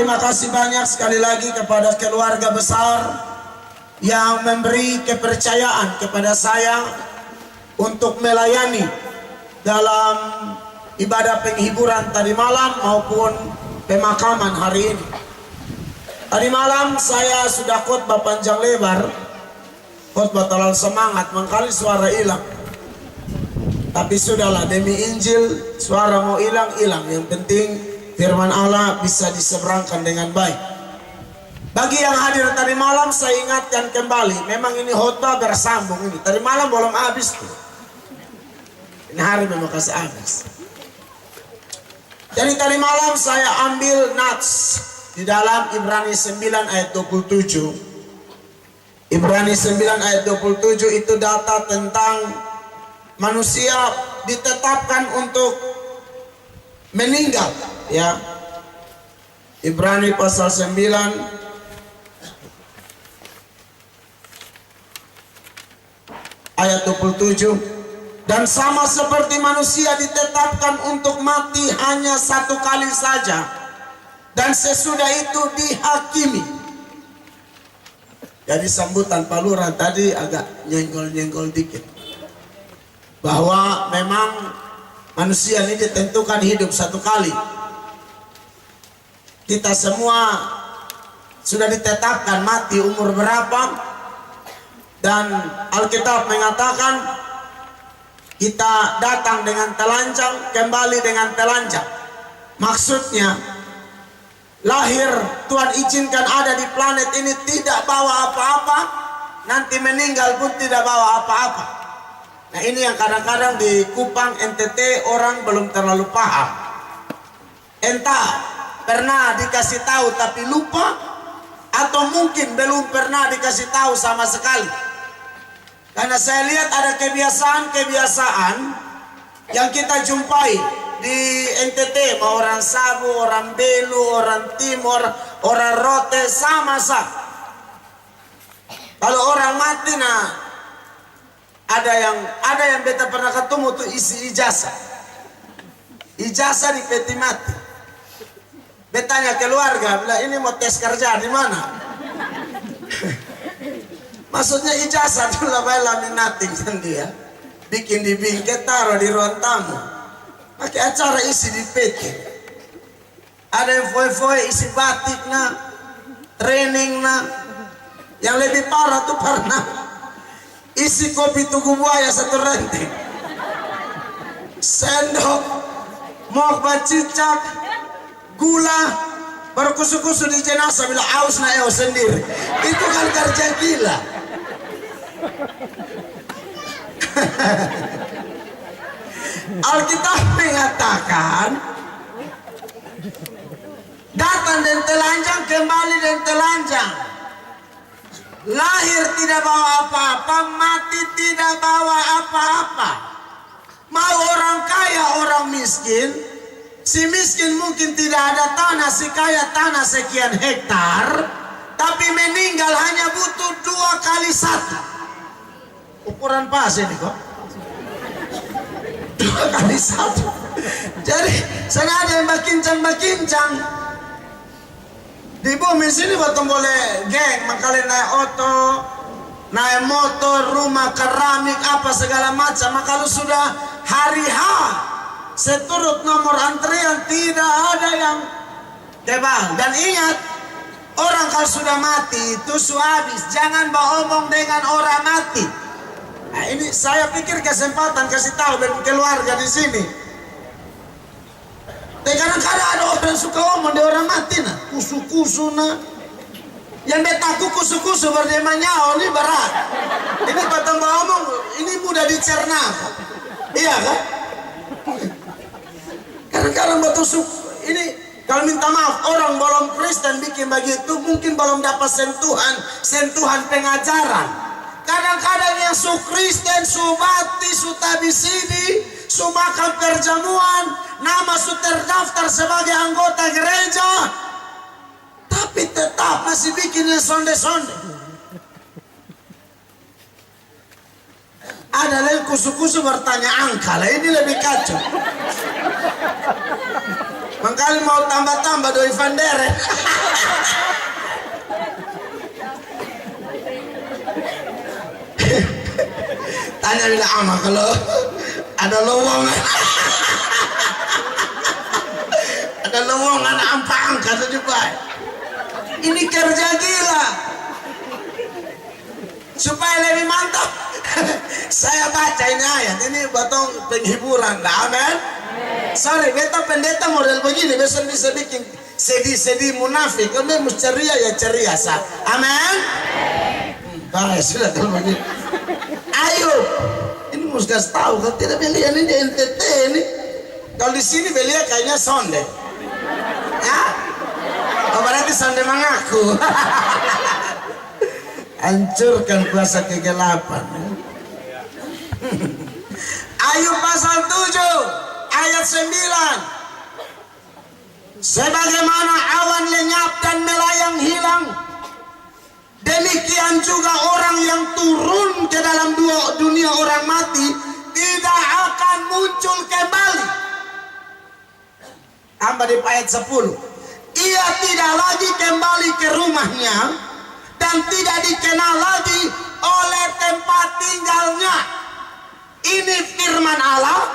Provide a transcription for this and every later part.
terima kasih banyak sekali lagi kepada keluarga besar yang memberi kepercayaan kepada saya untuk melayani dalam ibadah penghiburan tadi malam maupun pemakaman hari ini. Tadi malam saya sudah khotbah panjang lebar, khotbah terlalu semangat, mengkali suara hilang. Tapi sudahlah, demi Injil suara mau hilang-hilang, yang penting firman Allah bisa diseberangkan dengan baik. Bagi yang hadir tadi malam, saya ingatkan kembali, memang ini khotbah bersambung ini. Tadi malam belum habis tuh. Ini hari memang kasih habis. Jadi tadi malam saya ambil nats di dalam Ibrani 9 ayat 27. Ibrani 9 ayat 27 itu data tentang manusia ditetapkan untuk meninggal, ya. Ibrani pasal 9 ayat 27. Dan sama seperti manusia ditetapkan untuk mati hanya satu kali saja, dan sesudah itu dihakimi. Jadi sambutan Pak Lurah tadi agak nyenggol-nyenggol dikit, bahwa memang manusia ini ditentukan hidup satu kali. Kita semua sudah ditetapkan mati umur berapa, dan Alkitab mengatakan kita datang dengan telanjang, kembali dengan telanjang. Maksudnya lahir Tuhan izinkan ada di planet ini tidak bawa apa-apa, nanti meninggal pun tidak bawa apa-apa. Nah, ini yang kadang-kadang di Kupang NTT orang belum terlalu paham. Entah pernah dikasih tahu tapi lupa, atau mungkin belum pernah dikasih tahu sama sekali. Karena saya lihat ada kebiasaan-kebiasaan yang kita jumpai di NTT, mau orang Sabu, orang Belu, orang Timur, orang Rote, sama-sama. Kalau orang mati, nah ada yang beta pernah ketemu tuh isi ijazah di peti mati. Betanya keluarga, bilang ini mau tes kerja di mana? Maksudnya ijazah tuh lah laminating kan dia, bikin di bingkai, taruh di ruang tamu, pakai acara isi di peti. Ada yang foy-foy isi batik nah, training nah. Yang lebih parah tuh pernah isi kopi tugu buaya satu ranting, sendok, mok cicak, gula, baru kusu-kusu di jenazah bilang aus na eo sendiri. Itu kan kerja gila. Alkitab mengatakan datang dan telanjang, kembali dan telanjang. Lahir tidak bawa apa-apa, mati tidak bawa apa-apa. Mau orang kaya, orang miskin. Si miskin mungkin tidak ada tanah, si kaya tanah sekian hektar, tapi meninggal hanya butuh 2 kali 1. Ukuran pas ini kok 2 kali 1. Jadi sana ada yang bakincang di bumi sini batong boleh geng, makanya naik oto, naik motor, rumah keramik apa segala macam. Maka kalau sudah hari H seturut nomor antrian tidak ada yang tebal. Dan ingat, orang kalau sudah mati itu habis, jangan omong dengan orang mati. Nah, ini saya pikir kesempatan kasih tahu bagi keluarga di sini. Tapi kadang-kadang ada orang suka omong di orang mati nah, kusu-kusu nah. Yang betaku kusu-kusu berdema nyawa ini berat. Ini batang omong, ini mudah dicerna. Iya kan? Kadang-kadang betul ini kalau minta maaf orang belum Kristen bikin begitu, mungkin belum dapat sentuhan pengajaran. Kadang-kadang yang su Kristen, su baptis, su tabisidi, su makan perjamuan, nama su terdaftar sebagai anggota gereja, tapi tetap masih bikin yang sonde-sonde. Ada lagi kusu-kusu bertanya angka lah, ini lebih kacau. Mangkali mau tambah-tambah doi Vandere. Tanya bila ama kalau ada lowongan. Ada lowongan ampang kata juga. Ini kerja gila. Supaya lebih mantap. Saya baca ini ayat ini batong penghiburan. Amin. Sorry, beta pendeta model begini besok bisa bikin sedih-sedih munafik. Kalau mau ceria ya ceria sah. Amin. Baik sudah kalau begini. Ayo, ini mesti kasih tahu kalau tidak belian ini NTT ini. Kalau di sini belian kayaknya sonde. Ya? Oh, berarti sonde mengaku. Hancurkan kuasa kegelapan. Ayub pasal 7 ayat 9. Sebagaimana awan lenyap dan melayang hilang, demikian juga orang yang turun ke dalam dunia orang mati tidak akan muncul kembali. Tambah di ayat 10. Ia tidak lagi kembali ke rumahnya dan tidak dikenal lagi oleh tempat tinggalnya. Ini firman Allah,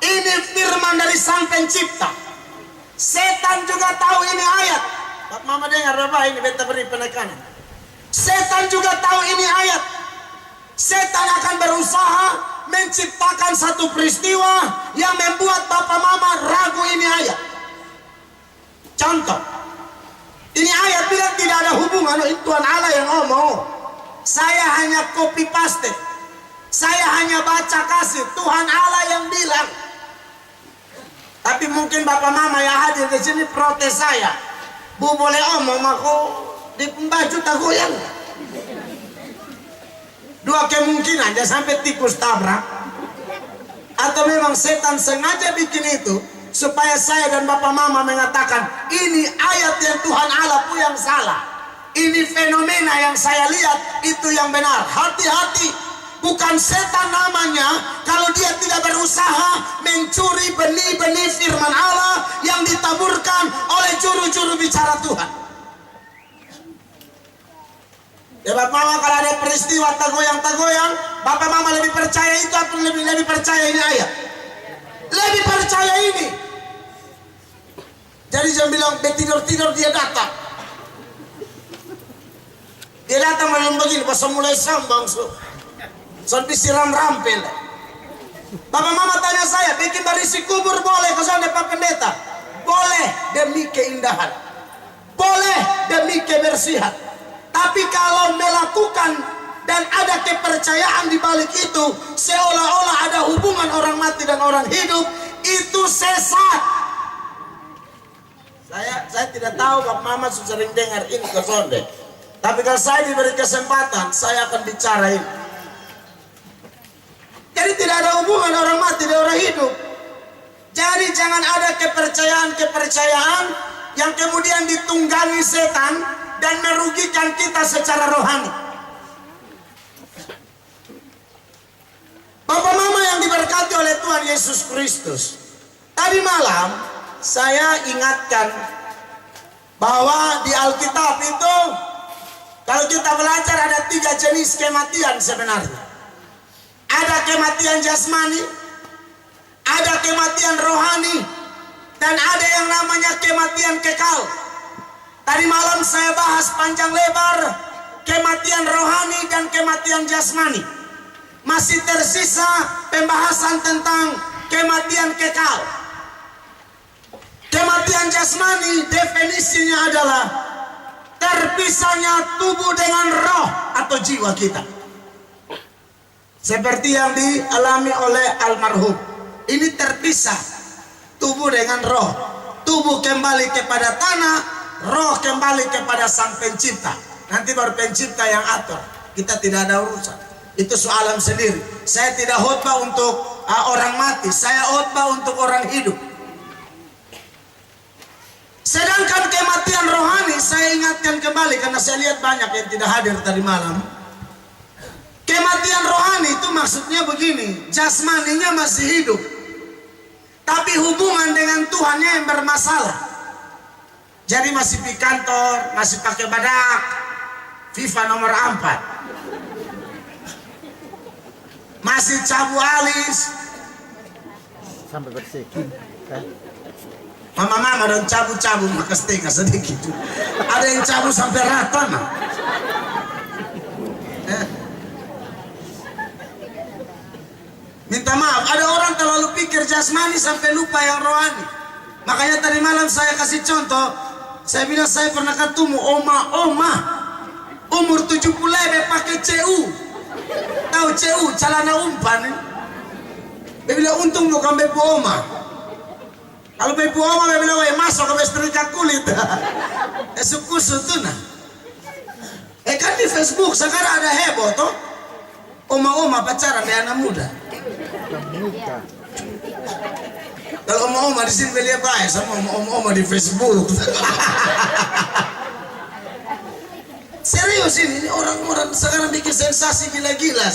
ini firman dari Sang Pencipta. Setan juga tahu ini ayat. Bapak mama dengar apa ini, beta beri penekanan. Setan juga tahu ini ayat. Setan akan berusaha menciptakan satu peristiwa yang membuat bapak mama ragu ini ayat. Contoh, ini ayat bilang tidak ada hubungan, itu Tuhan Allah yang ngomong. Saya hanya copy paste. Saya hanya baca kasih, Tuhan Allah yang bilang. Tapi mungkin bapak mama yang hadir di sini protes saya. Bu boleh omong aku di baju tak goyang. Dua kemungkinan, dia sampai tikus tabrak. Atau memang setan sengaja bikin itu supaya saya dan bapak mama mengatakan ini ayat yang Tuhan Allah pun yang salah. Ini fenomena yang saya lihat itu yang benar. Hati-hati. Bukan setan namanya kalau dia tidak berusaha mencuri benih-benih firman Allah yang ditaburkan oleh juru-juru bicara Tuhan. Ya bapak mama kalau ada peristiwa tagoyang-tagoyang, bapak mama lebih percaya itu atau lebih percaya ini ayat? Lebih percaya ini. Jadi jangan bilang tidur-tidur dia datang. Dia datang malam begini pas mulai sambang sampai siram rampel. Bapak mama tanya saya, bikin barisi kubur boleh ke sana Pak Pendeta? Boleh demi keindahan, boleh demi kebersihan. Tapi kalau melakukan dan ada kepercayaan di balik itu, seolah-olah ada hubungan orang mati dan orang hidup, itu sesat. Saya tidak tahu Bapak Mama sering dengar ini ke sonde. Tapi kalau saya diberi kesempatan, saya akan bicara ini. Jadi tidak ada hubungan orang mati dan orang hidup. Jadi jangan ada kepercayaan-kepercayaan yang kemudian ditunggangi setan dan merugikan kita secara rohani. Bapak mama yang diberkati oleh Tuhan Yesus Kristus, tadi malam saya ingatkan bahwa di Alkitab itu kalau kita belajar ada 3 jenis kematian sebenarnya. Ada kematian jasmani, ada kematian rohani, dan ada yang namanya kematian kekal. Tadi malam saya bahas panjang lebar kematian rohani dan kematian jasmani. Masih tersisa pembahasan tentang kematian kekal. Kematian jasmani definisinya adalah terpisahnya tubuh dengan roh atau jiwa kita. Seperti yang dialami oleh almarhum. Ini terpisah tubuh dengan roh. Tubuh kembali kepada tanah, roh kembali kepada Sang Pencipta. Nanti baru Pencipta yang atur. Kita tidak ada urusan. Itu soalan sendiri. Saya tidak khotbah untuk orang mati, saya khotbah untuk orang hidup. Sedangkan kematian rohani saya ingatkan kembali karena saya lihat banyak yang tidak hadir tadi malam. Kematian rohani itu maksudnya begini, jasmaninya masih hidup, tapi hubungan dengan Tuhannya yang bermasalah. Jadi masih di kantor, masih pakai badak, FIFA nomor 4, masih cabu alis, sampai bersih. mama dan cabu-cabu maka setengah sedikit. Ada yang cabu sampai rata mah. Minta maaf, ada orang terlalu pikir jasmani sampai lupa yang rohani. Makanya tadi malam saya kasih contoh. Saya bilang saya pernah ketemu oma umur 70 lebih pakai CU. Tahu CU, celana umpan. Dia bilang untung bukan bepu oma. Kalau bepu oma dia bilang masuk ke setrika kulit. Suku tuh nah. Kan di Facebook sekarang ada heboh toh. Oma pacaran dengan anak muda. Kalau oma di sini beli apa ya sama oma di Facebook. Serius ini orang-orang sekarang bikin sensasi gila-gila.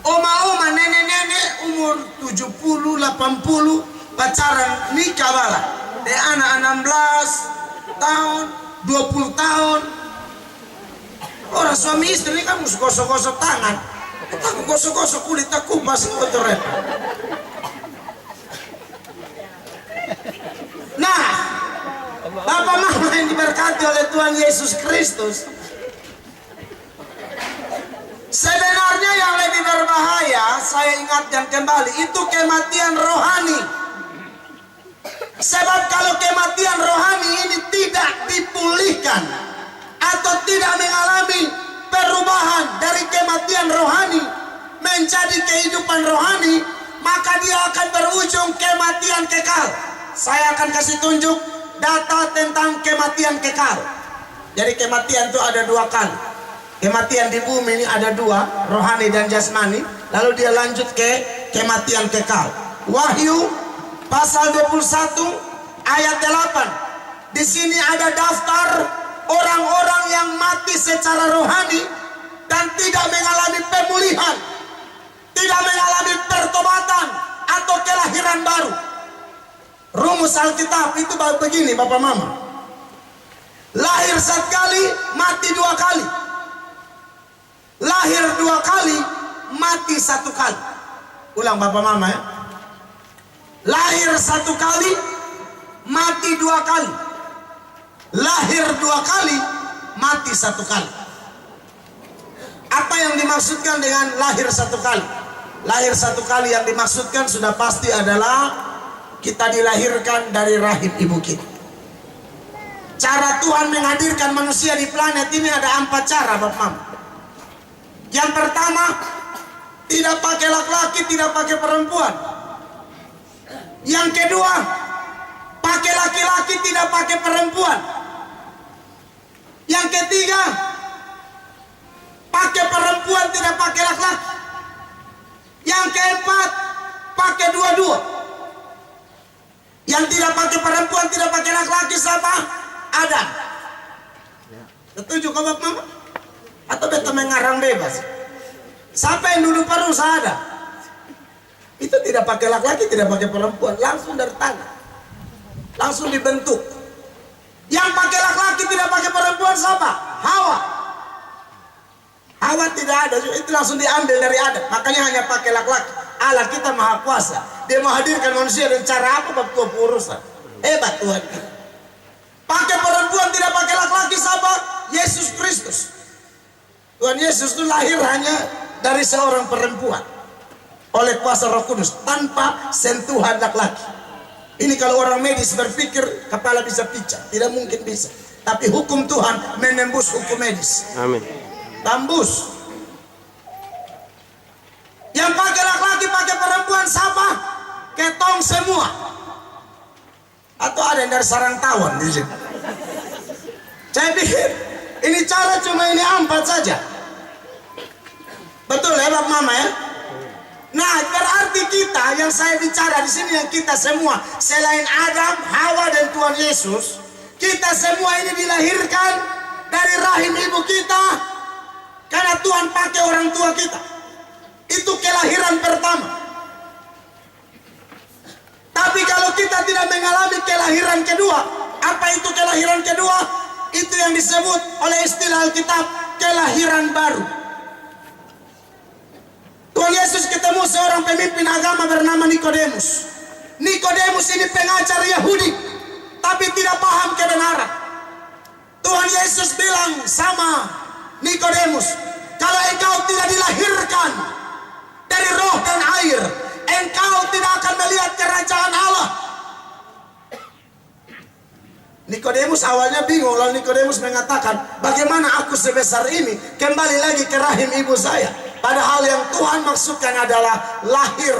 Oma nenek-nenek umur 70, 80 pacaran nikah bala. Deh anak 16 tahun, 20 tahun. Orang suami istri kan mesti gosok-gosok tangan. Aku gosok-gosok kulit aku masih kotor. Nah, Bapak Mama yang diberkati oleh Tuhan Yesus Kristus, sebenarnya yang lebih berbahaya, saya ingatkan kembali, itu kematian rohani. Sebab kalau kematian rohani ini tidak dipulihkan atau tidak mengalami perubahan dari kematian rohani menjadi kehidupan rohani, maka dia akan berujung kematian kekal. Saya akan kasih tunjuk data tentang kematian kekal. Jadi kematian itu ada 2 kali. Kematian di bumi ini ada 2, rohani dan jasmani. Lalu dia lanjut ke kematian kekal. Wahyu pasal 21 ayat 8. Di sini ada daftar orang-orang yang mati secara rohani dan tidak mengalami pemulihan, tidak mengalami pertobatan atau kelahiran baru. Rumus Alkitab itu begini Bapak Mama. Lahir 1 kali, mati 2 kali. Lahir 2 kali, mati 1 kali. Ulang Bapak Mama ya. Lahir 1 kali, mati 2 kali. Lahir 2 kali, mati 1 kali. Apa yang dimaksudkan dengan lahir 1 kali? Lahir 1 kali yang dimaksudkan sudah pasti adalah kita dilahirkan dari rahim ibu kita. Cara Tuhan menghadirkan manusia di planet ini ada 4 cara Bapak Mama. Yang pertama, tidak pakai laki-laki, tidak pakai perempuan. Yang kedua, pakai laki-laki, tidak pakai perempuan. Yang ketiga, pakai perempuan, tidak pakai laki-laki. Yang keempat, pakai dua-dua. Yang tidak pakai perempuan, tidak pakai laki-laki siapa? Adam. Setuju kau Bapak Mama? Atau beta mengarang bebas? Siapa yang dulu perlu ada? Itu tidak pakai laki-laki, tidak pakai perempuan, langsung dari tanah, langsung dibentuk. Yang pakai laki-laki tidak pakai perempuan siapa? Hawa. Hawa tidak ada, itu langsung diambil dari Adam. Makanya hanya pakai laki-laki. Allah kita maha kuasa. Dia menghadirkan manusia dengan cara apa? Bab urusan. Hebat Tuhan kita. Pakai perempuan tidak pakai laki-laki siapa? Yesus Kristus. Tuhan Yesus itu lahir hanya dari seorang perempuan oleh kuasa Roh Kudus tanpa sentuhan laki-laki. Ini kalau orang medis berpikir kepala bisa pecah, tidak mungkin bisa. Tapi hukum Tuhan menembus hukum medis. Amin. Tembus. Yang pakai laki-laki pakai perempuan siapa? Ketong semua. Atau ada yang dari sarang tawon di sini. Saya pikir ini cara cuma ini 4 saja. Betul ya Bapak Mama ya? Nah, berarti kita yang saya bicara di sini yang kita semua selain Adam, Hawa dan Tuhan Yesus, kita semua ini dilahirkan dari rahim ibu kita karena Tuhan pakai orang tua kita. Itu kelahiran pertama. Tapi kalau kita tidak mengalami kelahiran kedua, apa itu kelahiran kedua? Itu yang disebut oleh istilah Alkitab kelahiran baru. Tuhan Yesus ketemu seorang pemimpin agama bernama Nikodemus. Nikodemus ini pengajar Yahudi, tapi tidak paham kebenaran. Tuhan Yesus bilang sama Nikodemus, kalau engkau tidak dilahirkan dari roh dan air, engkau tidak akan melihat kerajaan Allah. Nikodemus awalnya bingung, lalu Nikodemus mengatakan, bagaimana aku sebesar ini kembali lagi ke rahim ibu saya? Padahal yang Tuhan maksudkan adalah lahir,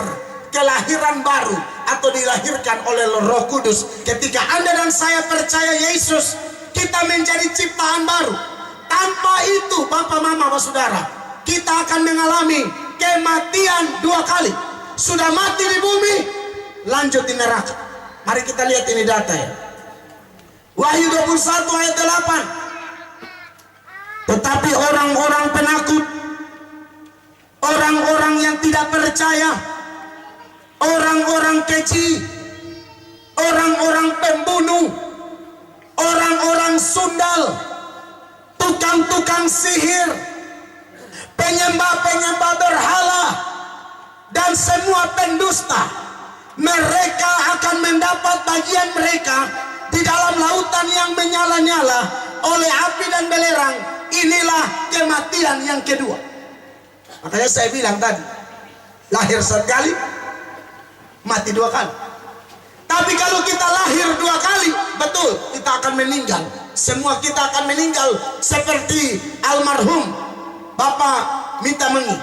kelahiran baru, atau dilahirkan oleh Roh Kudus. Ketika Anda dan saya percaya Yesus, kita menjadi ciptaan baru. Tanpa itu, Bapak, Mama, Bapak, Saudara, kita akan mengalami kematian 2 kali. Sudah mati di bumi, lanjut di neraka. Mari kita lihat ini data ya. Wahyu 21 ayat 8. Tetapi orang-orang penakut, orang-orang yang tidak percaya, orang-orang keji, orang-orang pembunuh, orang-orang sundal, tukang-tukang sihir, penyembah-penyembah berhala, dan semua pendusta, mereka akan mendapat bagian mereka di dalam lautan yang menyala-nyala oleh api dan belerang. Inilah kematian yang kedua. Makanya saya bilang tadi, lahir sekali, mati 2 kali. Tapi kalau kita lahir 2 kali, betul, kita akan meninggal. Semua kita akan meninggal seperti almarhum Bapak Minta Mengi.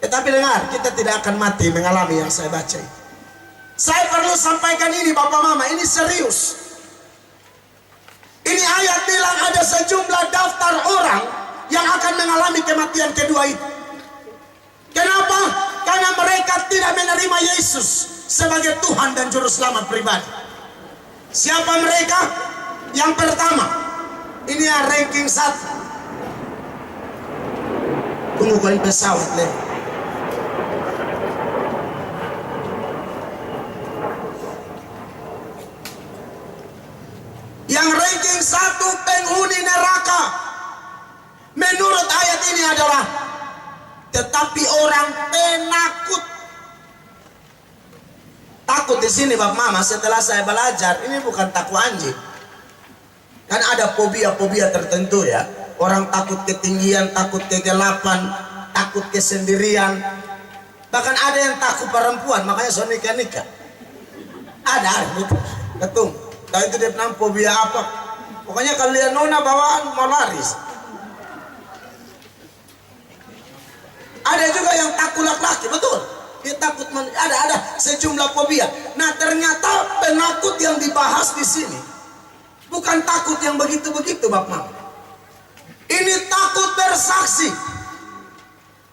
Tetapi dengar, kita tidak akan mati mengalami yang saya baca itu. Saya perlu sampaikan ini, Bapak Mama, ini serius. Ini ayat bilang ada sejumlah daftar orang yang akan mengalami kematian kedua itu. Kenapa? Karena mereka tidak menerima Yesus sebagai Tuhan dan Juru Selamat pribadi. Siapa mereka? Yang pertama, ini yang ranking 1. Tunggu kali pesawat lewat. Yang ranking 1 penghuni neraka menurut ayat ini adalah tetapi orang penakut. Takut di sini, Bapak Mama, setelah saya belajar, ini bukan takut anjing. Kan ada fobia-fobia tertentu ya. Orang takut ketinggian, takut kegelapan, takut kesendirian. Bahkan ada yang takut perempuan, makanya so nikah-nikah. Ada ketung. Tahu itu dia pernah fobia apa? Pokoknya kalau lihat nona bawaan mau laris. Ada juga yang takut laki-laki, betul. Dia takut ada sejumlah fobia. Nah, ternyata penakut yang dibahas di sini bukan takut yang begitu-begitu, Bapak. Ini takut bersaksi,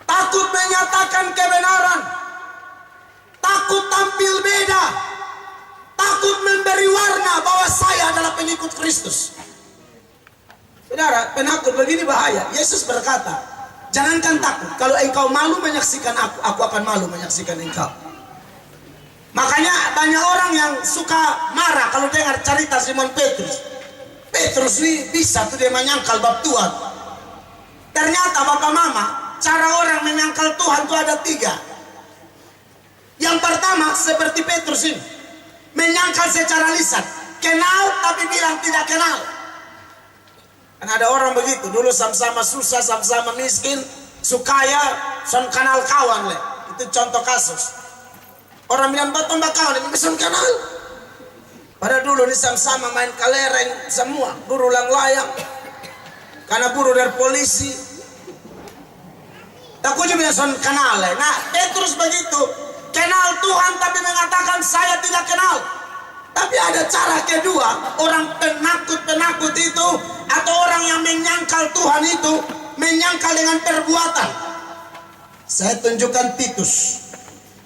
takut menyatakan kebenaran, takut tampil beda, takut memberi warna bahwa saya adalah pengikut Kristus. Saudara, penakut begini bahaya. Yesus berkata, jangankan takut, kalau engkau malu menyaksikan aku akan malu menyaksikan engkau. Makanya banyak orang yang suka marah kalau dengar cerita Simon Petrus. Petrus ini bisa tuh dia menyangkal bab Tuhan. Ternyata Bapak Mama, cara orang menyangkal Tuhan itu ada 3. Yang pertama seperti Petrus ini, menyangkal secara lisan, kenal tapi bilang tidak kenal. Kan ada orang begitu, dulu sama-sama susah, sama-sama miskin, sukaya, son kenal kawan le. Itu contoh kasus. Orang bilang batong kawan, ini bisa kenal. Pada dulu ini sama-sama main kalereng semua, buru layang, karena buru dari polisi. Tak kuju bilang son kenal le. Nah, Petrus begitu, kenal Tuhan tapi mengatakan saya tidak kenal. Tapi ada cara kedua, orang penakut itu, atau orang yang menyangkal Tuhan itu, menyangkal dengan perbuatan. Saya tunjukkan Titus.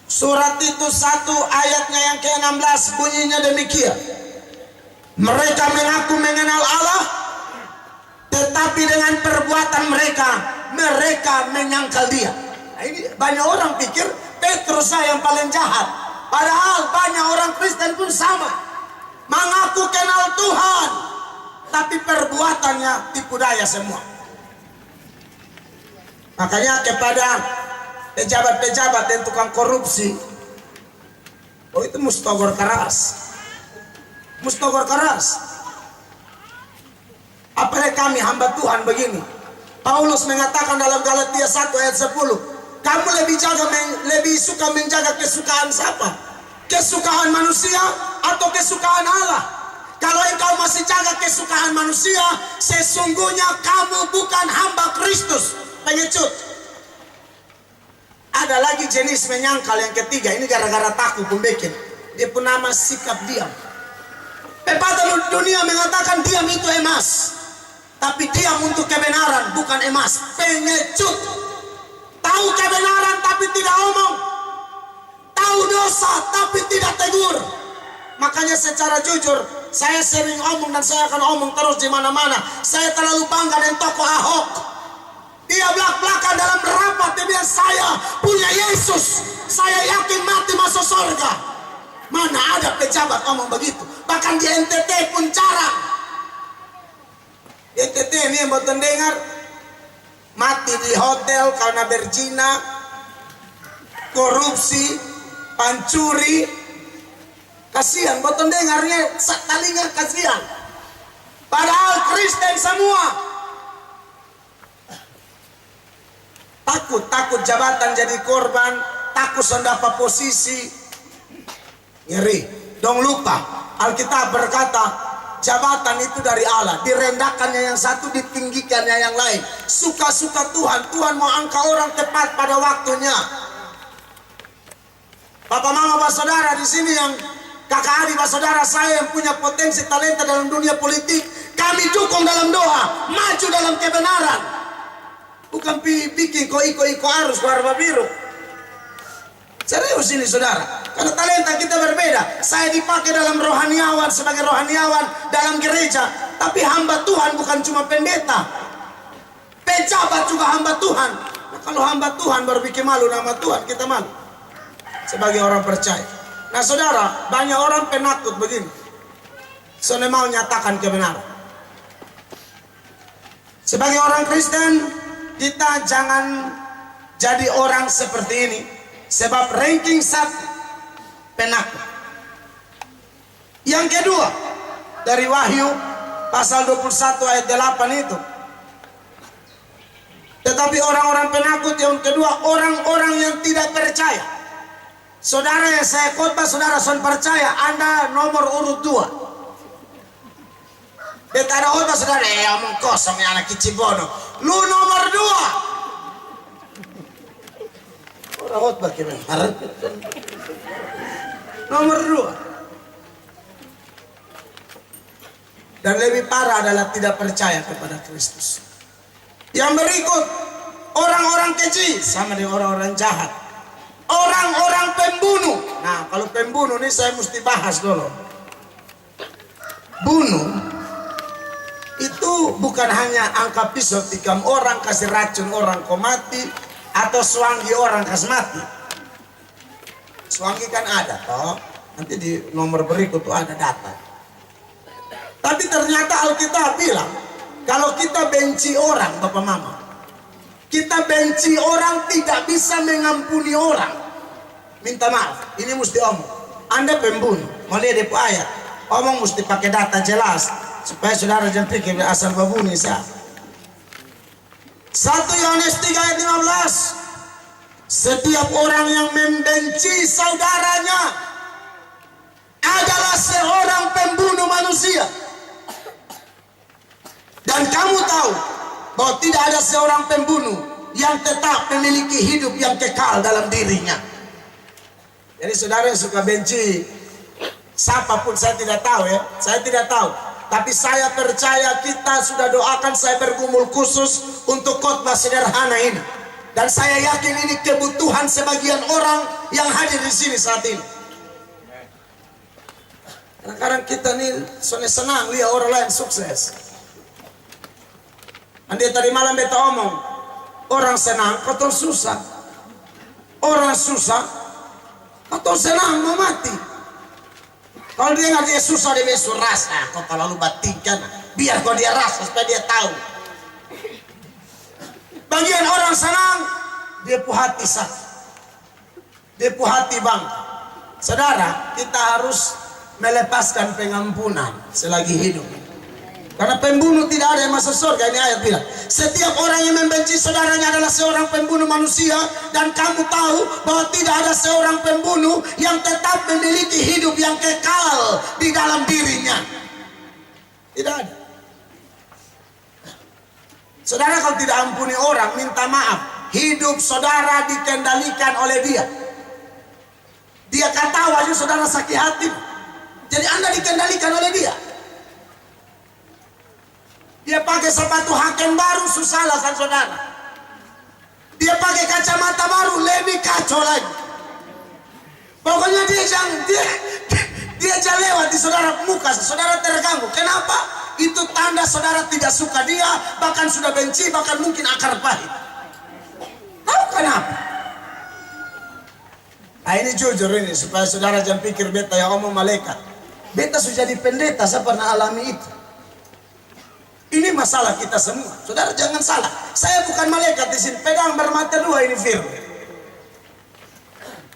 Surat Titus 1 ayatnya yang ke-16 bunyinya demikian. Mereka mengaku mengenal Allah, tetapi dengan perbuatan mereka menyangkal dia. Nah, ini banyak orang pikir Petrus yang paling jahat. Padahal banyak orang Kristen pun sama, mengaku kenal Tuhan, tapi perbuatannya tipu daya semua. Makanya kepada pejabat-pejabat dan tukang korupsi, oh itu mustogor keras. Mustogor keras. Apalagi kami hamba Tuhan begini. Paulus mengatakan dalam Galatia 1 ayat 10, kamu lebih suka menjaga kesukaan siapa? Kesukaan manusia atau kesukaan Allah? Kalau engkau masih jaga kesukaan manusia, sesungguhnya kamu bukan hamba Kristus. Pengecut. Ada lagi jenis menyangkal yang ketiga. Ini gara-gara takut pembikin. Dia pun nama sikap diam. Pepatah dunia mengatakan diam itu emas. Tapi diam untuk kebenaran bukan emas. Pengecut. Tahu kebenaran tapi tidak omong. Tahu dosa tapi tidak tegur. Makanya secara jujur, saya sering omong dan saya akan omong terus di mana-mana. Saya terlalu bangga dengan tokoh Ahok. Dia belak-belakan dalam rapat, dia bilang saya punya Yesus. Saya yakin mati masuk surga. Mana ada pejabat omong begitu. Bahkan di NTT pun jarang. NTT ini yang buat dengar, mati di hotel karena berzina, korupsi, pancuri. Kasihan buat dengarnya, telinga kasihan. Padahal Kristen semua. Takut jabatan jadi korban, takut mendapat posisi. Ngeri. Dong lupa, Alkitab berkata, jabatan itu dari Allah, direndahkannya yang satu, ditinggikannya yang lain. Suka-suka Tuhan, Tuhan mau angkat orang tepat pada waktunya. Bapak mama bapak saudara di sini yang kakak adik bapak saudara saya yang punya potensi talenta dalam dunia politik, kami dukung dalam doa, maju dalam kebenaran. Bukan bikin kok iko-iko arus warna biru. Serius ini saudara. Karena talenta kita berbeda. Saya dipakai dalam rohaniawan sebagai rohaniawan dalam gereja. Tapi hamba Tuhan bukan cuma pendeta. Pejabat juga hamba Tuhan. Nah, kalau hamba Tuhan baru bikin malu nama Tuhan, kita malu. Sebagai orang percaya. Nah saudara, banyak orang penakut begini. Soalnya mau nyatakan kebenaran. Sebagai orang Kristen, kita jangan jadi orang seperti ini. Sebab ranking 1 penakut. Yang kedua, dari Wahyu pasal 21 ayat 8 itu. Tetapi orang-orang penakut yang kedua, orang-orang yang tidak percaya. Saudara yang saya khotbah, saudara son percaya, Anda nomor urut 2. Beta ada khotbah saudara, omong kosong ya anak Cibono. Lu nomor 2. Orang khotbah kebenaran. Nomor 2. Dan lebih parah adalah tidak percaya kepada Kristus. Yang berikut, orang-orang keji sama dengan orang-orang jahat. Orang-orang pembunuh. Nah, kalau pembunuh ini saya mesti bahas dulu. Bunuh itu bukan hanya angkat pisau tikam orang, kasih racun orang kau mati, atau suanggi orang kasih mati. Suanggi kan ada toh. Nanti di nomor berikut tuh ada data. Tapi ternyata Alkitab bilang, kalau kita benci orang, Bapak Mama, kita benci orang tidak bisa mengampuni orang. Minta maaf, ini mesti omong. Anda pembunuh, mau lihat depo ayat, omong mesti pakai data jelas supaya saudara jangan pikir asal babuni sah. 1 Yohanes 3 ayat 15. Setiap orang yang membenci saudaranya adalah seorang pembunuh manusia. Dan kamu tahu bahwa tidak ada seorang pembunuh yang tetap memiliki hidup yang kekal dalam dirinya. Jadi saudara yang suka benci siapapun saya tidak tahu ya, saya tidak tahu. Tapi saya percaya kita sudah doakan, saya bergumul khusus untuk khotbah sederhana ini. Dan saya yakin ini kebutuhan sebagian orang yang hadir di sini saat ini. Kadang-kadang kita nih senang lihat orang lain sukses. Nanti tadi malam beta omong, orang senang, kotor susah. Orang susah, atau senang mau mati. Kalau dia nggak dia susah dia besok rasa, kau terlalu batinkan, biar kau dia rasa supaya dia tahu. Bagian orang senang, dia punya hati sakit, dia punya hati bang. Saudara, kita harus melepaskan pengampunan selagi hidup. Karena pembunuh tidak ada yang masuk surga, ini ayat bilang. Setiap orang yang membenci saudaranya adalah seorang pembunuh manusia. Dan kamu tahu bahwa tidak ada seorang pembunuh yang tetap memiliki hidup yang kekal di dalam dirinya. Tidak ada. Saudara kalau tidak ampuni orang, minta maaf. Hidup saudara dikendalikan oleh dia. Dia kata wajah saudara sakit hati. Jadi Anda dikendalikan oleh dia. Dia pakai sepatu hakem baru, susah lah kan saudara. Dia pakai kacamata baru, lebih kacau lagi. Pokoknya dia jangan lewat di saudara muka, saudara terganggu. Kenapa? Itu tanda saudara tidak suka dia, bahkan sudah benci, bahkan mungkin akar pahit. Tahu kenapa? Nah ini jujur ini, supaya saudara jangan pikir beta yang ngomong malaikat. Beta sudah jadi pendeta, saya pernah alami itu. Ini masalah kita semua. Saudara jangan salah. Saya bukan malaikat di sini. Pedang bermata dua ini firman.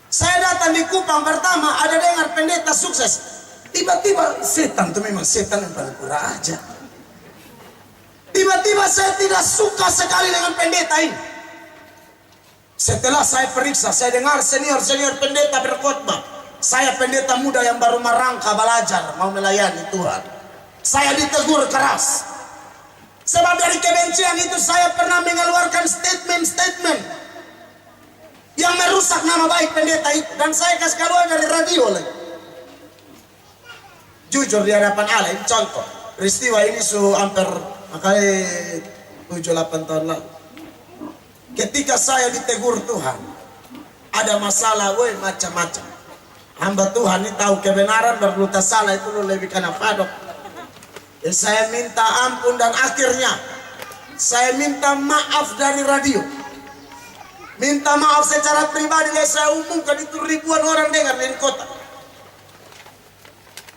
Saya datang di Kupang pertama, ada dengar pendeta sukses. Tiba-tiba setan itu memang setan yang paling kurang aja. Tiba-tiba saya tidak suka sekali dengan pendeta ini. Setelah saya periksa, saya dengar senior pendeta berkhotbah. Saya pendeta muda yang baru merangka belajar mau melayani Tuhan. Saya ditegur keras. Sebab dari kebencian itu saya pernah mengeluarkan statement yang merusak nama baik pendeta itu. Dan saya kasih keluar dari radio lagi. Jujur di hadapan Allah, ini contoh. Peristiwa ini hampir makanya 7-8 tahun lalu. Ketika saya ditegur Tuhan, ada masalah, macam-macam. Hamba Tuhan ini tahu kebenaran, berluta salah itu lebih karena padok. Dan saya minta ampun dan akhirnya saya minta maaf dari radio. Minta maaf secara pribadi dan saya umumkan itu ribuan orang dengar di kota.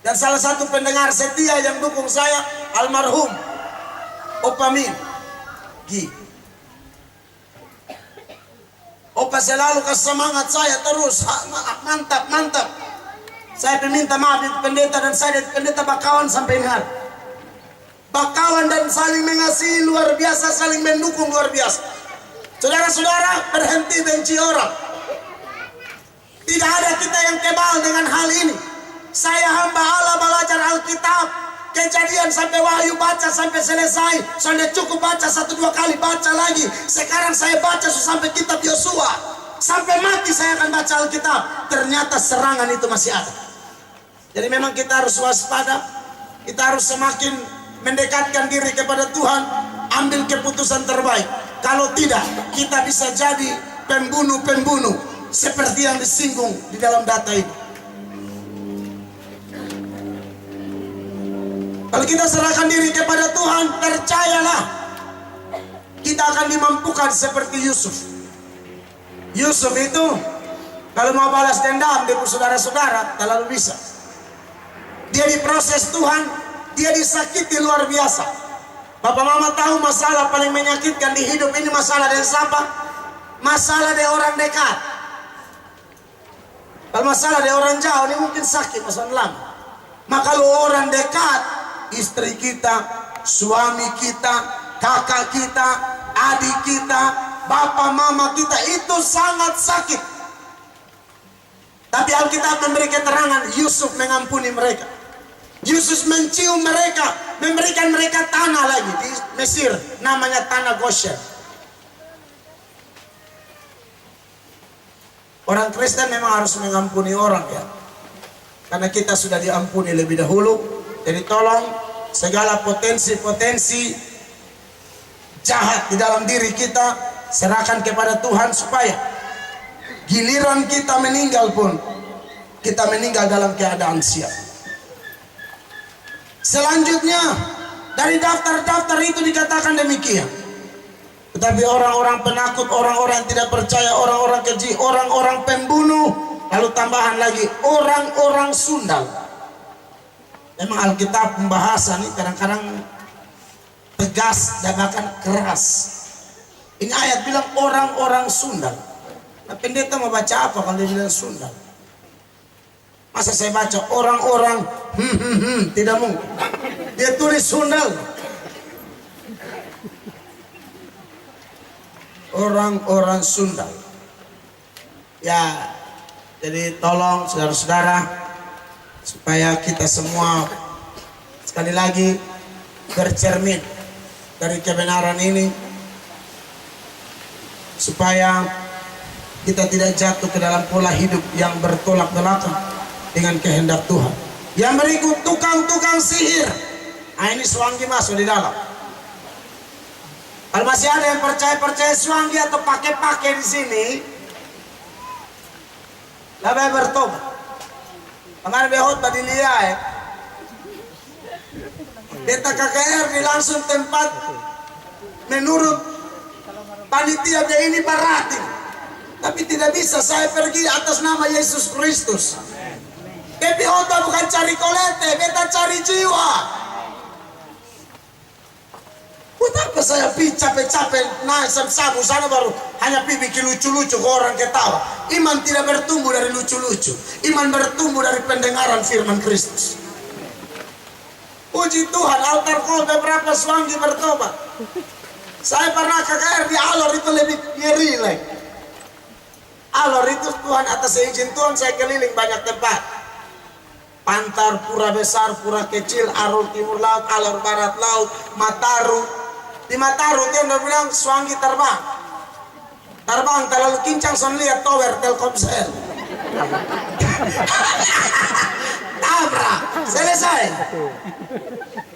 Dan salah satu pendengar setia yang dukung saya almarhum Opa Min Gi. Opa selalu kasih semangat saya terus, mantap. Saya minta maaf itu pendeta dan saya pendeta bakawan sampai hari. Bakawan dan saling mengasihi luar biasa, saling mendukung luar biasa. Saudara-saudara, berhenti benci orang. Tidak ada kita yang kebal dengan hal ini. Saya hamba Allah belajar Alkitab, Kejadian sampai Wahyu baca sampai selesai. Saya cukup baca 1-2 kali, baca lagi. Sekarang saya baca sampai kitab Yosua. Sampai mati saya akan baca Alkitab. Ternyata serangan itu masih ada. Jadi memang kita harus waspada. Kita harus semakin mendekatkan diri kepada Tuhan, ambil keputusan terbaik. Kalau tidak, kita bisa jadi pembunuh-pembunuh seperti yang disinggung di dalam data ini. Kalau kita serahkan diri kepada Tuhan, percayalah kita akan dimampukan seperti Yusuf. Yusuf itu kalau mau balas dendam dengan saudara-saudara terlalu bisa. Dia diproses Tuhan. Dia disakiti luar biasa. Bapak mama tahu masalah paling menyakitkan di hidup ini masalah dari siapa? Masalah dari orang dekat. Kalau masalah dari orang jauh ini mungkin sakit masalah lama. Maka kalau orang dekat, istri kita, suami kita, kakak kita, adik kita, bapak mama kita, itu sangat sakit. Tapi Alkitab memberi keterangan Yusuf mengampuni mereka. Yusuf mencium mereka, memberikan mereka tanah lagi di Mesir, namanya tanah Goshen. Orang Kristen memang harus mengampuni orang ya, karena kita sudah diampuni lebih dahulu. Jadi tolong segala potensi-potensi jahat di dalam diri kita serahkan kepada Tuhan, supaya giliran kita meninggal pun kita meninggal dalam keadaan siap. Selanjutnya dari daftar-daftar itu dikatakan demikian. Tetapi orang-orang penakut, orang-orang yang tidak percaya, orang-orang keji, orang-orang pembunuh, Lalu tambahan lagi orang-orang sundal. Memang Alkitab pembahasan ini kadang-kadang tegas dan bahkan keras. Ini ayat bilang orang-orang sundal. Nah, pendeta mau baca apa kalau dia bilang sundal? Masa saya baca orang-orang tidak mungkin. Dia tulis sundal. Orang-orang sundal. Ya, jadi tolong saudara-saudara supaya kita semua sekali lagi bercermin dari kebenaran ini, supaya kita tidak jatuh ke dalam pola hidup yang bertolak belakang dengan kehendak Tuhan. Yang berikut, tukang-tukang sihir. Nah, ini Swanggi masuk di dalam. Kalau masih ada yang percaya Swanggi atau pakai-pakai di sini, lebih bertobat. Kemarin behot tadi lihat, Beta KKR di langsung tempat menurut panitia dia ini baratin, tapi tidak bisa saya pergi atas nama Yesus Kristus. Tapi Ota bukan cari kolete, beta cari jiwa. Buat apa saya capek-capek naik sabu sana baru hanya bikin lucu-lucu ke orang ketawa. Iman tidak bertumbuh dari lucu-lucu. Iman bertumbuh dari pendengaran firman Kristus. Puji Tuhan, altar kau beberapa Swanggi bertobat. Saya pernah KKR di Alor itu lebih ngeri lagi. Alor itu Tuhan atas izin Tuhan saya keliling banyak tempat. Pantar, Pura Besar, Pura Kecil, Arul Timur Laut, Alor Barat Laut, Mataru. Di Mataru dia udah bilang Swanggi terbang. Terbang terlalu kincang son lihat tower Telkomsel. Tabrak, selesai.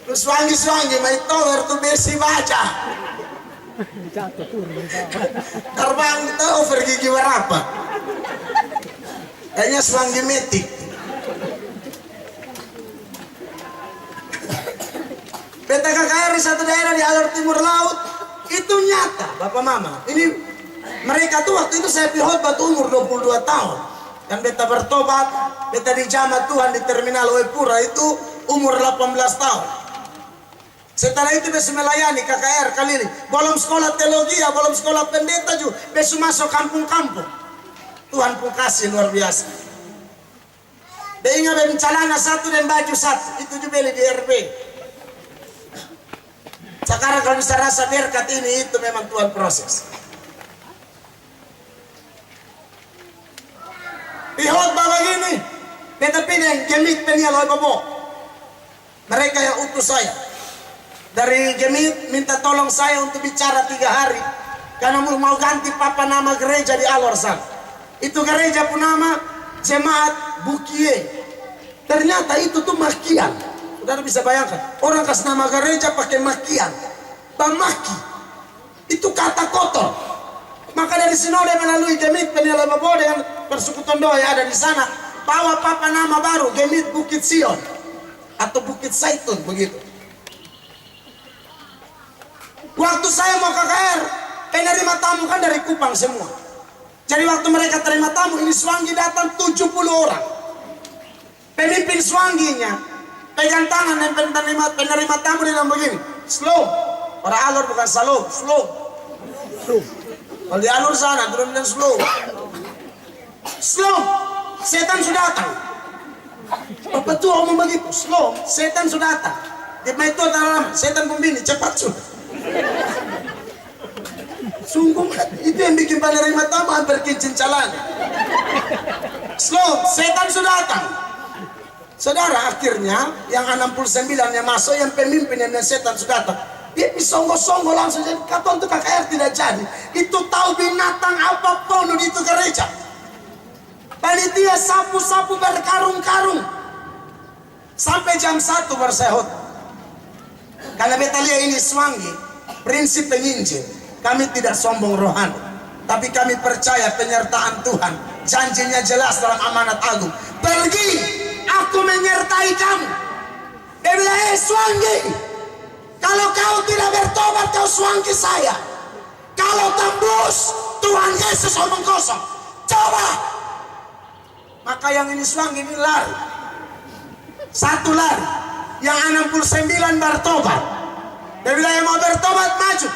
Terus Swanggi main tower tuh besi baca. Terbang tahu pergi gigi berapa? Kayaknya Swanggi metik. Beta KKR di satu daerah di Alor Timur Laut itu nyata, Bapak Mama. Ini mereka tuh waktu itu saya khotbah umur 22 tahun. Dan beta bertobat, beta dijamah Tuhan di terminal Wepura itu umur 18 tahun. Setelah itu beta melayani KKR keliling. Belum sekolah teologi, belum sekolah pendeta juga. Beta masuk kampung-kampung. Tuhan pun kasih luar biasa. Dia ingat celana satu dan baju satu. Itu juga beli di RP. Sekarang kalau bisa rasa berkat ini, itu memang Tuhan proses. Lihat bapak gini, beta pindah Gemit penial bobo. Mereka yang utus saya dari Gemit minta tolong saya untuk bicara 3 hari karena mau ganti papa nama gereja di Alor sana. Itu gereja pun nama Jemaat Bukie. Ternyata itu tuh makian. Saudara bisa bayangkan, orang kasih nama gereja pakai makian. Bamaki itu kata kotor. Maka dari sinode melalui Gemit Peniala Bobo dengan persekutuan doa yang ada di sana, bawa papa nama baru Gemit Bukit Sion atau Bukit Zaitun begitu. Waktu saya mau KKR, penerima tamu kan dari Kupang semua. Jadi waktu mereka terima tamu, ini Swanggi datang 70 orang. Pemimpin Swangginya pegang tangan dan penerima tamu di dalam begini, slow. Para Alor bukan slow, slow. Kalau di Alor sana turun bilang slow. Slow, setan sudah datang. Apa tuh omong begitu? Slow, setan sudah datang. Di itu dalam setan pembini cepat sudah. Sungguh itu yang bikin penerima tamu hampir kincin-calan. Slow, setan sudah datang. Saudara, akhirnya yang 69 yang masuk, yang pemimpin yang setan sudah datang. Dia disonggo-songgo langsung jadi kata untuk KKR tidak jadi. Itu tahu binatang apapun di itu gereja. Panitia sapu-sapu berkarung-karung. Sampai jam 1 baru saya khotbah. Karena beta lihat ini Swanggi, prinsip penginjil. Kami tidak sombong rohani, tapi kami percaya penyertaan Tuhan. Janjinya jelas dalam amanat agung. Pergi, aku menyertai kamu. Dia bilang, Swanggi, kalau kau tidak bertobat, kau Swanggi saya. Kalau tembus, Tuhan Yesus omong kosong. Coba. Maka yang ini suang ini lari. Satu lari. Yang 69 bertobat. Dia bilang yang mau bertobat maju.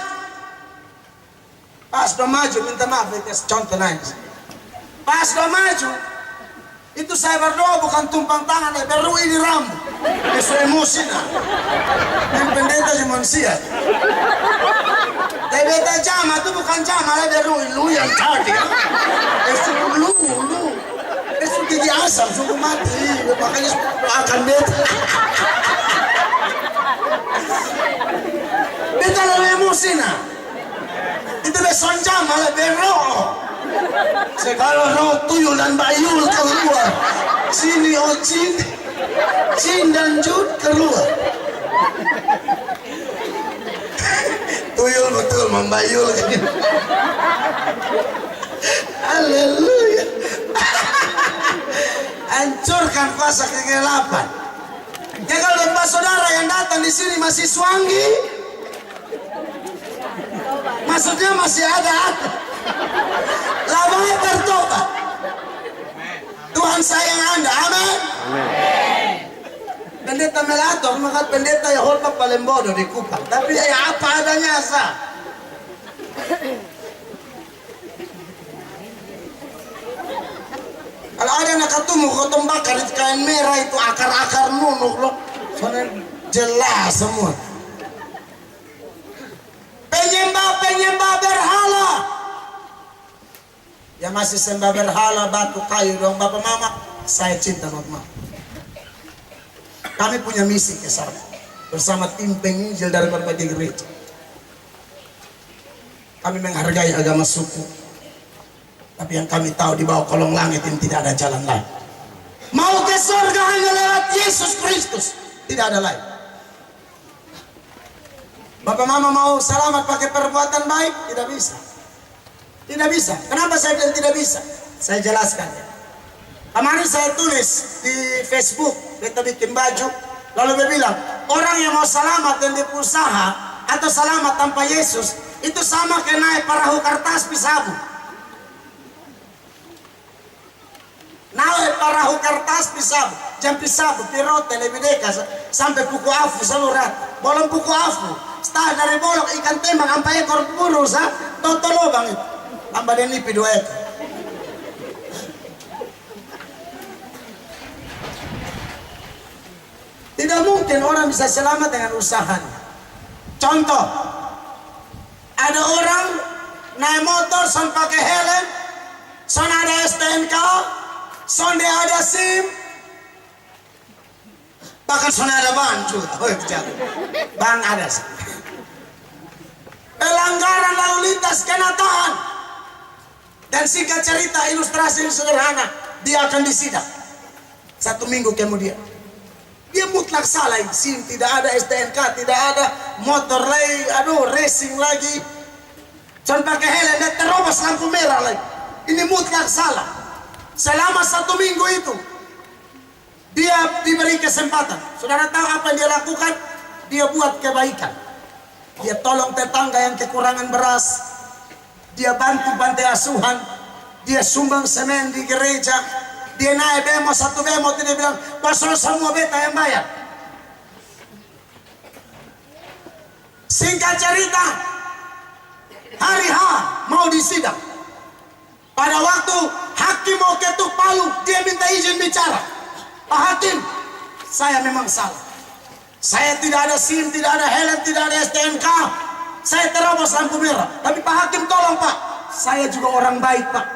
Pas udah maju, minta maaf, itu contoh nangis. Pas udah maju, itu saya berdoa bukan tumpang tangan, beru ini rambut. Itu emosi nah. Yang pendeta di manusia. Pendeta jama itu bukan jama, beru lu yang tadi. Itu lu. Itu gigi asam, suku mati. Makanya akan beta. Beta lalu emosi nah. Itu beson jama, beru. Segala roh tuyul dan bayul keluar. Sini oh Jin dan Jud keluar. Tuyul betul membayul. Haleluya. Hancurkan kuasa kegelapan. Ya kalau bapak saudara yang datang di sini masih suanggi, maksudnya masih ada. Labangnya bertobat. Tuhan sayang Anda. Amin. Pendeta melator, maka pendeta ya hormat paling bodoh di Kupang. Tapi ya apa adanya sah. Kalau ada yang ketemu kotong bakar itu kain merah itu akar-akar nunuk loh. Soalnya jelas semua. Penyembah berhala. Ya masih sembah berhala batu kayu dong bapak mama. Saya cinta bapak mama. Kami punya misi ke sana bersama tim penginjil dari berbagai gereja. Kami menghargai agama suku. Tapi yang kami tahu di bawah kolong langit ini tidak ada jalan lain. Mau ke surga hanya lewat Yesus Kristus. Tidak ada lain. Bapak mama mau selamat pakai perbuatan baik? Tidak bisa. Tidak bisa. Kenapa saya bilang tidak bisa? Saya jelaskan ya. Kemarin saya tulis di Facebook, kita bikin baju, lalu dia bilang, orang yang mau selamat dan berusaha atau selamat tanpa Yesus, itu sama kayak naik perahu kertas pisabu. Naik perahu kertas pisabu, jam pisabu, pirote, lebih dekat, sampai puku afu seluruh bolong puku afu, setelah dari bolong ikan tembak, sampai ekor burus, toto lubang itu, tambah dia nipi 2 ekor. Tidak mungkin orang bisa selamat dengan usahanya. Contoh, ada orang naik motor, son pakai helm, son ada STNK, son dia ada SIM, bahkan son ada ban juga. Ban ada SIM. Pelanggaran lalu lintas kena tahan. Dan singkat cerita, ilustrasi sederhana, dia akan disidang 1 minggu kemudian. Dia mutlak salah, SIM tidak ada, STNK tidak ada, motor lagi, racing lagi, cuman pakai helm dan terobos lampu merah lagi. Ini mutlak salah. Selama 1 minggu itu, dia diberi kesempatan. Saudara tahu apa yang dia lakukan? Dia buat kebaikan. Dia tolong tetangga yang kekurangan beras, dia bantu pantai asuhan, dia sumbang semen di gereja. Dia naik bemo, 1 bemo, dia bilang, pasal semua beta yang bayar. Singkat cerita, hari H mau disidang. Pada waktu hakim mau ketuk palu, dia minta izin bicara. Pak Hakim, saya memang salah. Saya tidak ada SIM, tidak ada helm, tidak ada STNK. Saya terobos lampu merah. Tapi Pak Hakim tolong Pak, saya juga orang baik Pak.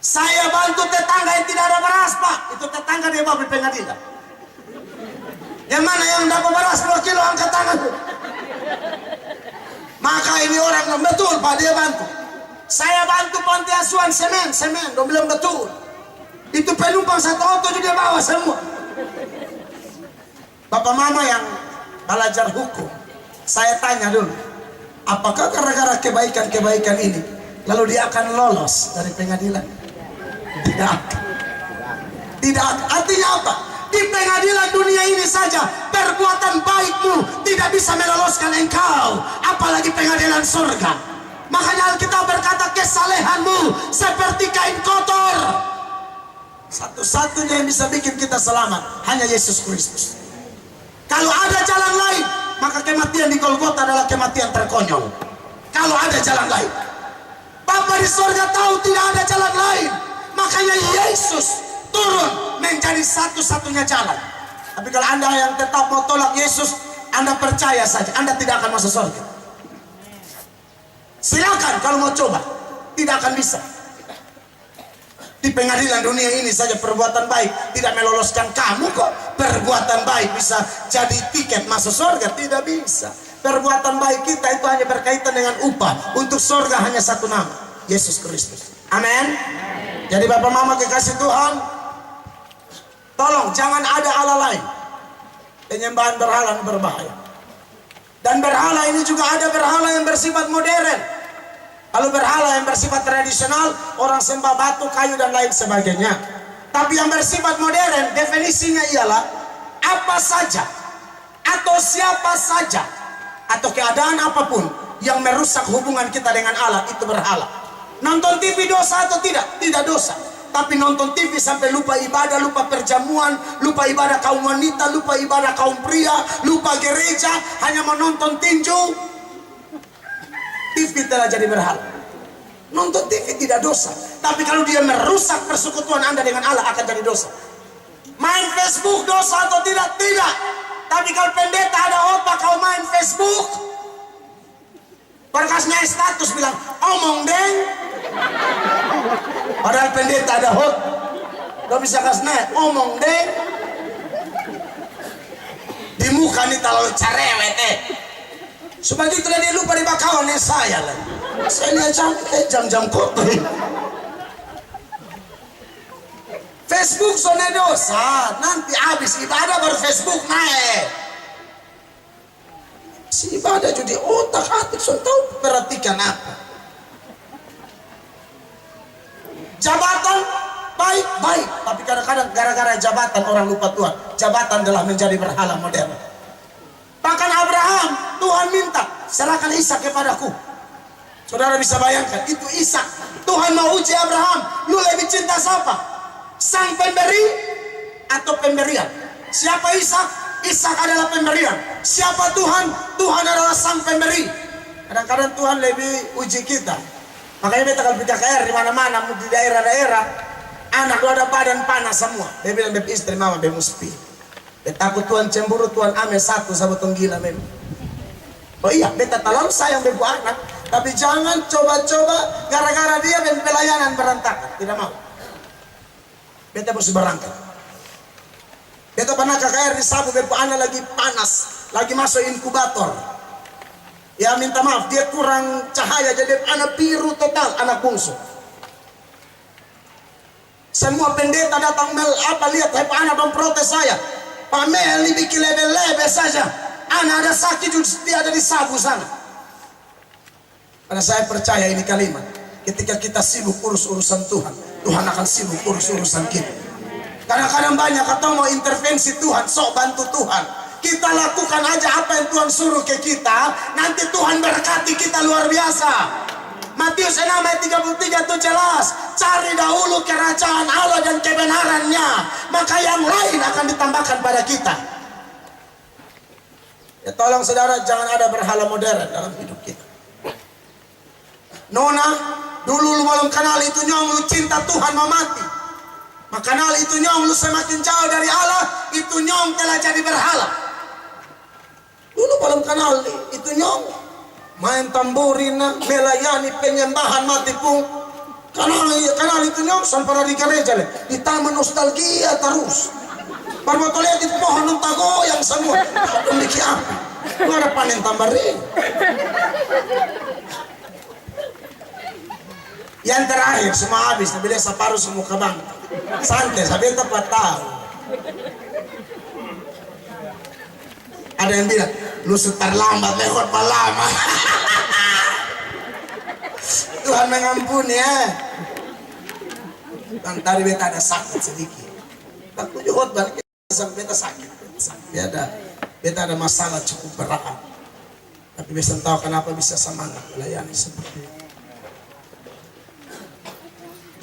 Saya bantu tetangga yang tidak ada beras Pak. Itu tetangga dia bawa di pengadilan. Yang mana yang dapat beras 2 kilo angkat tangan. Maka ini orang betul Pak, dia bantu. Saya bantu panti asuhan semen, dia bilang betul. Itu penumpang 1 auto juga dia bawa semua. Bapak mama yang belajar hukum, saya tanya dulu, apakah gara-gara kebaikan-kebaikan ini lalu dia akan lolos dari pengadilan? Tidak. Tidak. Artinya apa? Di pengadilan dunia ini saja perbuatan baikmu tidak bisa meloloskan engkau, apalagi pengadilan surga. Makanya Alkitab berkata kesalehanmu seperti kain kotor. Satu-satunya yang bisa bikin kita selamat hanya Yesus Kristus. Kalau ada jalan lain, maka kematian di Golgota adalah kematian terkonyol. Kalau ada jalan lain, Bapa di surga tahu tidak ada jalan lain, makanya Yesus turun menjadi satu-satunya jalan. Tapi kalau Anda yang tetap mau tolak Yesus, Anda percaya saja, Anda tidak akan masuk surga. Silakan kalau mau coba, tidak akan bisa. Di pengadilan dunia ini saja perbuatan baik tidak meloloskan kamu kok. Perbuatan baik bisa jadi tiket masuk surga? Tidak bisa. Perbuatan baik kita itu hanya berkaitan dengan upah. Untuk surga hanya satu nama, Yesus Kristus. Amin. Jadi Bapak Mama kekasih Tuhan, tolong jangan ada Allah lain. Penyembahan berhala berbahaya. Dan berhala ini juga ada berhala yang bersifat modern. Kalau berhala yang bersifat tradisional, orang sembah batu, kayu dan lain sebagainya. Tapi yang bersifat modern, definisinya ialah apa saja atau siapa saja atau keadaan apapun yang merusak hubungan kita dengan Allah, itu berhala. Nonton TV dosa atau tidak? Tidak dosa. Tapi nonton TV sampai lupa ibadah, lupa perjamuan, lupa ibadah kaum wanita, lupa ibadah kaum pria, lupa gereja, hanya menonton tinju, TV telah jadi berhala. Nonton TV tidak dosa, tapi kalau dia merusak persekutuan Anda dengan Allah akan jadi dosa. Main Facebook dosa atau tidak? Tidak. Tapi kalau pendeta ada otak kau main Facebook, berkasnya status bilang omong deng, padahal pendeta ada hot, kau bisa kasih omong deng. Di muka nih terlalu cerewet Sebegitu dia lupa di bakawannya saya lah. Saya lihat jam-jam kopi. Facebook zona dosa. Nanti habis ibadah baru Facebook naik. Si ibadah jadi otak hati. So tahu perhatikan apa. Jabatan baik-baik. Tapi kadang-kadang gara-gara jabatan orang lupa Tuhan. Jabatan telah menjadi berhala modern. Bahkan Abraham, Tuhan minta, serahkan Ishak kepadaku. Saudara bisa bayangkan, itu Ishak. Tuhan mau uji Abraham, lu lebih cinta siapa? Sang pemberi atau pemberian? Siapa Ishak? Ishak adalah pemberian. Siapa Tuhan? Tuhan adalah sang pemberi. Kadang-kadang Tuhan lebih uji kita. Makanya beta kalau PKKR di mana-mana, di daerah-daerah, anak lu ada badan panas semua. Dia bilang, beb istri mama, beb muspi. Beta takut Tuhan cemburu, Tuhan ambil satu sama gila memang. Oh iya, beta terlalu sayang bebu anak, tapi jangan coba-coba gara-gara dia dan pelayanan berantakan. Tidak mau. Beta mesti berangkat. Beta pernah KKR di Sabu, bebu anak lagi panas, lagi masuk inkubator. Ya minta maaf, dia kurang cahaya jadi anak biru total, anak bungsu. Semua pendeta datang lihat anak dong protes saya. Pamel bikin lebe-lebe saja. Anak ada sakit dia ada di Sabu sana. Karena saya percaya ini kalimat. Ketika kita sibuk urus urusan Tuhan, Tuhan akan sibuk urus urusan kita. Kadang-kadang banyak kata mau intervensi Tuhan, sok bantu Tuhan. Kita lakukan aja apa yang Tuhan suruh ke kita, nanti Tuhan berkati kita luar biasa. Matius 6 ayat 33 itu jelas. Cari dahulu kerajaan Allah dan kebenarannya, maka yang lain akan ditambahkan pada kita. Ya tolong saudara, jangan ada berhala modern dalam hidup kita. Nona, dulu lu belum kenal itu nyong, lu cinta Tuhan mau mati. Maka kenal itu nyong, lu semakin jauh dari Allah, itu nyong telah jadi berhala. Dulu belum kenal itu nyong, main tamburin, melayani penyembahan mati pun. Kanal itu nyong sampai di gereja le, ditambah nostalgia terus. Baru lihat itu pohon entah goyang semua. Demikian apa? Lu ada panen tambarin. Yang terakhir semua habis, bila separuh semua ke bang. Santai, sampai tepat tahu. Ada yang bilang, lu terlambat lewat lama. Tuhan mengampuni ya. Dan tadi beta ada sakit sedikit. Tak tujuh balik sampai beta sakit. Beta ada masalah cukup berat. Tapi beta tahu kenapa bisa semangat melayani seperti itu.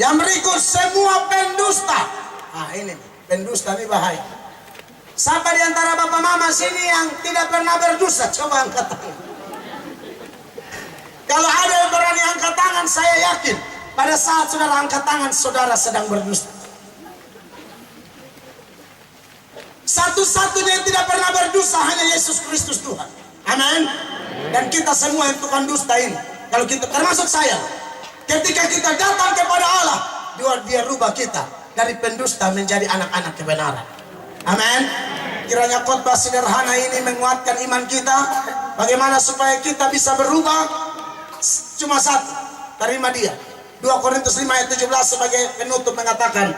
Yang berikut, semua pendusta Ini pendusta ini bahaya. Siapa di antara bapak mama sini yang tidak pernah berdosa? Coba angkat tangan. Kalau ada yang berani angkat tangan, saya yakin pada saat saudara angkat tangan, saudara sedang berdusta. Satu-satunya yang tidak pernah berdosa hanya Yesus Kristus Tuhan. Amin. Dan kita semua yang tukang dusta ini, kalau kita, termasuk saya, ketika kita datang kepada Allah, dia rubah kita dari pendusta menjadi anak-anak kebenaran. Amin. Kiranya khotbah sederhana ini menguatkan iman kita. Bagaimana supaya kita bisa berubah? Cuma satu, terima dia. 2 Korintus 5 ayat 17 sebagai penutup mengatakan,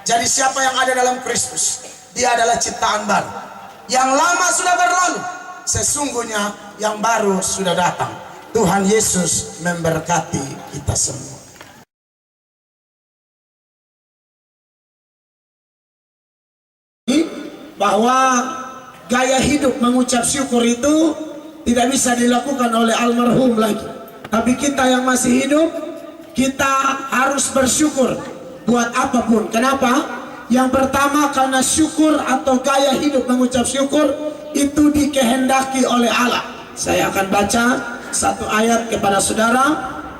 jadi siapa yang ada dalam Kristus, dia adalah ciptaan baru. Yang lama sudah berlalu, sesungguhnya yang baru sudah datang. Tuhan Yesus memberkati kita semua. Bahwa gaya hidup mengucap syukur itu tidak bisa dilakukan oleh almarhum lagi. Tapi kita yang masih hidup, kita harus bersyukur buat apapun. Kenapa? Yang pertama, karena syukur atau gaya hidup mengucap syukur itu dikehendaki oleh Allah. Saya akan baca satu ayat kepada saudara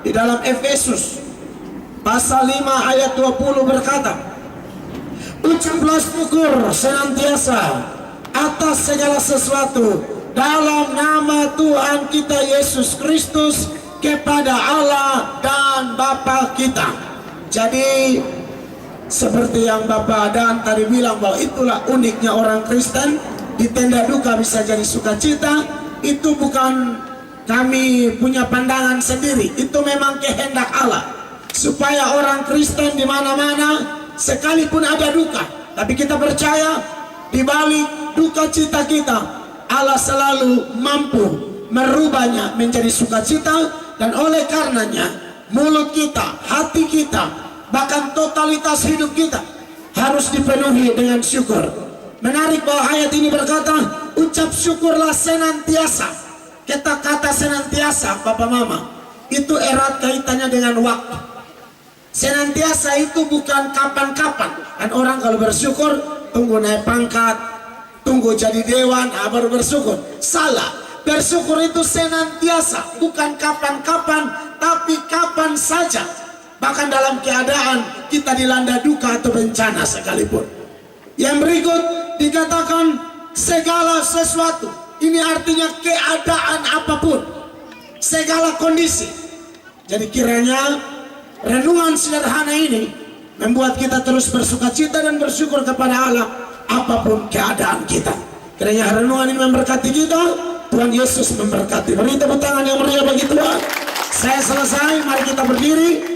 di dalam Efesus pasal 5 ayat 20 berkata, ucaplah syukur senantiasa atas segala sesuatu dalam nama Tuhan kita Yesus Kristus kepada Allah dan Bapa kita. Jadi seperti yang Bapak Dan tadi bilang, bahwa itulah uniknya orang Kristen, di tenda duka bisa jadi sukacita. Itu bukan kami punya pandangan sendiri, itu memang kehendak Allah supaya orang Kristen di mana-mana sekalipun ada duka, tapi kita percaya di balik duka cita kita Allah selalu mampu merubahnya menjadi sukacita. Dan oleh karenanya mulut kita, hati kita, bahkan totalitas hidup kita harus dipenuhi dengan syukur. Menarik bahwa ayat ini berkata, ucap syukurlah senantiasa. Kata senantiasa, Bapak Mama, itu erat kaitannya dengan waktu. Senantiasa itu bukan kapan-kapan. Dan orang kalau bersyukur tunggu naik pangkat, tunggu jadi dewan, baru bersyukur. Salah. Bersyukur itu senantiasa, bukan kapan-kapan, tapi kapan saja. Bahkan dalam keadaan kita dilanda duka atau bencana sekalipun. Yang berikut dikatakan segala sesuatu. Ini artinya keadaan apapun, segala kondisi. Jadi kiranya renungan sederhana ini membuat kita terus bersukacita dan bersyukur kepada Allah apapun keadaan kita. Kiranya renungan ini memberkati kita. Tuhan Yesus memberkati. Beri tepuk tangan yang meriah bagi Tuhan. Saya selesai, mari kita berdiri.